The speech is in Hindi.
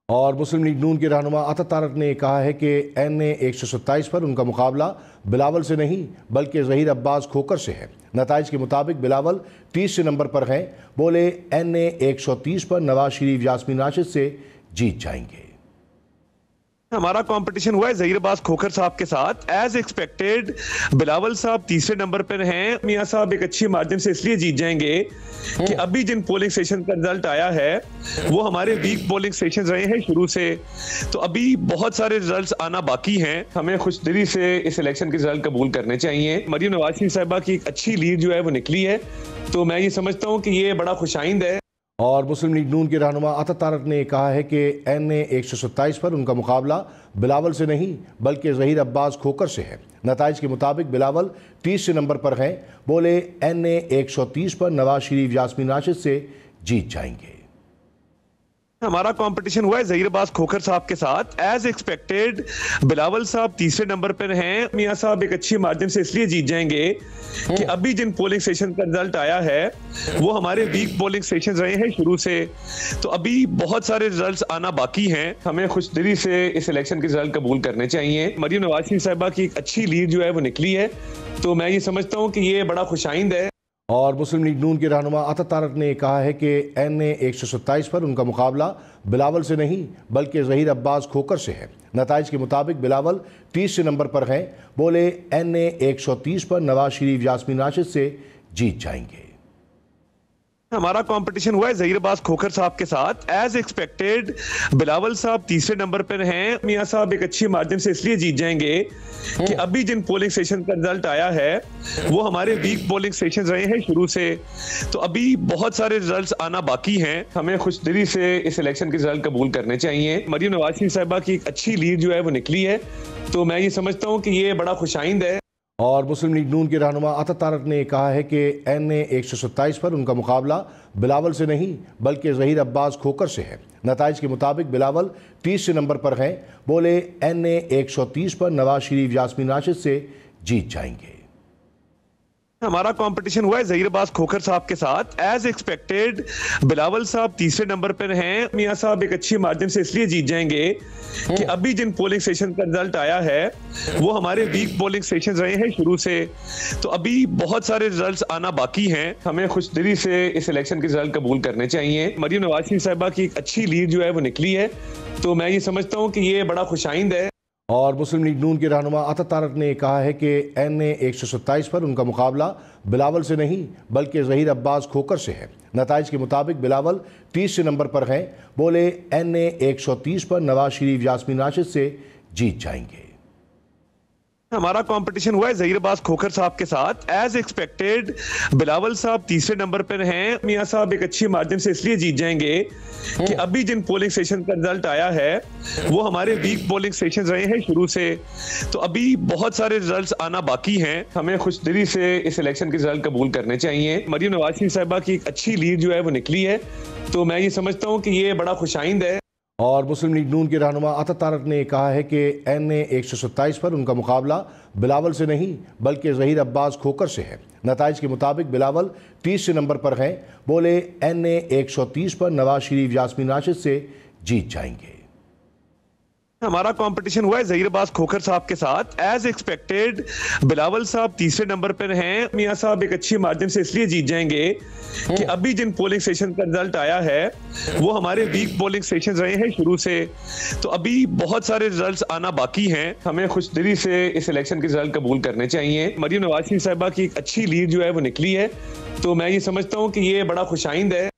और मुस्लिम लीग नून के रहनुमा अता तारक ने कहा है कि NA 127 पर उनका मुकाबला बिलावल से नहीं बल्कि ज़हीर अब्बास खोकर से है। नताइज के मुताबिक बिलावल 30 नंबर पर हैं। बोले NA 130 पर नवाज शरीफ यास्मीन राशिद से जीत जाएंगे। हमारा कंपटीशन हुआ है ज़हीर अब्बास खोखर साहब के साथ। एज एक्सपेक्टेड बिलावल साहब तीसरे नंबर पर हैं। मियां साहब एक अच्छी मार्जिन से इसलिए जीत जाएंगे कि अभी जिन पोलिंग स्टेशन का रिजल्ट आया है वो हमारे वीक पोलिंग स्टेशन रहे हैं शुरू से, तो अभी बहुत सारे रिजल्ट्स आना बाकी हैं। हमें खुशदिली से इस इलेक्शन के रिजल्ट कबूल करने चाहिए। मरियम नवाज शरीफ साहिबा की एक अच्छी लीड जो है वो निकली है, तो मैं ये समझता हूँ कि ये बड़ा खुशाइंद है। और मुस्लिम लीग नून के रहनुमा अता तारक ने कहा है कि NA 127 पर उनका मुकाबला बिलावल से नहीं बल्कि ज़हीर अब्बास खोकर से है। नताइज के मुताबिक बिलावल 30 नंबर पर हैं। बोले NA 130 पर नवाज शरीफ यास्मीन राशिद से जीत जाएंगे। हमारा कंपटीशन हुआ है ज़हीर अब्बास खोखर साहब के साथ। एज एक्सपेक्टेड बिलावल साहब तीसरे नंबर पर हैं। मियां साहब एक अच्छी मार्जिन से इसलिए जीत जाएंगे कि अभी जिन पोलिंग स्टेशन का रिजल्ट आया है वो हमारे वीक पोलिंग स्टेशन रहे हैं शुरू से, तो अभी बहुत सारे रिजल्ट्स आना बाकी हैं। हमें खुशदिली से इस इलेक्शन के रिजल्ट कबूल करने चाहिए। मरियम नवाज शरीफ साहिबा की एक अच्छी लीड जो है वो निकली है, तो मैं ये समझता हूँ कि ये बड़ा खुशाइंद है। और मुस्लिम लीग नून के रहनुमा अता तारक ने कहा है कि NA 127 पर उनका मुकाबला बिलावल से नहीं बल्कि ज़हीर अब्बास खोकर से है। नताइज के मुताबिक बिलावल 30 नंबर पर हैं। बोले NA 130 पर नवाज शरीफ यास्मीन राशिद से जीत जाएंगे। हमारा कंपटीशन हुआ है ज़हीर अब्बास खोखर साहब के साथ। एज एक्सपेक्टेड बिलावल साहब तीसरे नंबर पर हैं। मियां साहब एक अच्छी मार्जिन से इसलिए जीत जाएंगे कि अभी जिन पोलिंग स्टेशन का रिजल्ट आया है वो हमारे वीक पोलिंग स्टेशन रहे हैं शुरू से, तो अभी बहुत सारे रिजल्ट्स आना बाकी हैं। हमें खुशदिली से इस इलेक्शन के रिजल्ट कबूल करने चाहिए। मरियम नवाज शरीफ साहिबा की एक अच्छी लीड जो है वो निकली है, तो मैं ये समझता हूँ कि ये बड़ा खुशाइंद है। और मुस्लिम लीग नून के रहनुमा अता तारक ने कहा है कि NA 127 पर उनका मुकाबला बिलावल से नहीं बल्कि ज़हीर अब्बास खोकर से है। नताइज के मुताबिक बिलावल 30 नंबर पर हैं। बोले NA 130 पर नवाज शरीफ यास्मीन राशिद से जीत जाएंगे। हमारा कंपटीशन हुआ है ज़हीर अब्बास खोखर साहब के साथ। एज एक्सपेक्टेड बिलावल साहब तीसरे नंबर पर हैं। मियां साहब एक अच्छी मार्जिन से इसलिए जीत जाएंगे कि अभी जिन पोलिंग स्टेशन का रिजल्ट आया है वो हमारे वीक पोलिंग स्टेशन रहे हैं शुरू से, तो अभी बहुत सारे रिजल्ट्स आना बाकी हैं। हमें खुशदिली से इस इलेक्शन के रिजल्ट कबूल करने चाहिए। मरियम नवाज शरीफ साहिबा की एक अच्छी लीड जो है वो निकली है, तो मैं ये समझता हूँ कि ये बड़ा खुशाइंद है। और मुस्लिम लीग नून के रहनुमा अता तारक ने कहा है कि NA 127 पर उनका मुकाबला बिलावल से नहीं बल्कि ज़हीर अब्बास खोकर से है। नताइज के मुताबिक बिलावल 30 नंबर पर हैं। बोले NA 130 पर नवाज शरीफ यास्मीन राशिद से जीत जाएंगे। हमारा कंपटीशन हुआ है ज़हीर अब्बास खोखर साहब के साथ। एज एक्सपेक्टेड बिलावल साहब तीसरे नंबर पर हैं। मियां साहब एक अच्छी मार्जिन से इसलिए जीत जाएंगे कि अभी जिन पोलिंग स्टेशन का रिजल्ट आया है वो हमारे वीक पोलिंग स्टेशन रहे हैं शुरू से, तो अभी बहुत सारे रिजल्ट्स आना बाकी हैं। हमें खुशदिली से इस इलेक्शन के रिजल्ट कबूल करने चाहिए। मरियम नवाज शरीफ साहिबा की एक अच्छी लीड जो है वो निकली है, तो मैं ये समझता हूँ कि ये बड़ा खुशाइंद है। और मुस्लिम लीग नून के रहनुमा अता तारक ने कहा है कि NA 127 पर उनका मुकाबला बिलावल से नहीं बल्कि ज़हीर अब्बास खोकर से है। नताइज के मुताबिक बिलावल 30 नंबर पर हैं। बोले NA 130 पर नवाज शरीफ यास्मीन राशिद से जीत जाएंगे। हमारा कंपटीशन हुआ है ज़हीर अब्बास खोखर साहब के साथ। एज एक्सपेक्टेड बिलावल साहब तीसरे नंबर पर हैं। मियां साहब एक अच्छी मार्जिन से इसलिए जीत जाएंगे कि अभी जिन पोलिंग स्टेशन का रिजल्ट आया है वो हमारे वीक पोलिंग स्टेशन रहे हैं शुरू से, तो अभी बहुत सारे रिजल्ट्स आना बाकी हैं। हमें खुशदिली से इस इलेक्शन के रिजल्ट कबूल करने चाहिए। मरियम नवाज शरीफ साहिबा की एक अच्छी लीड जो है वो निकली है, तो मैं ये समझता हूँ कि ये बड़ा खुशाइंद है।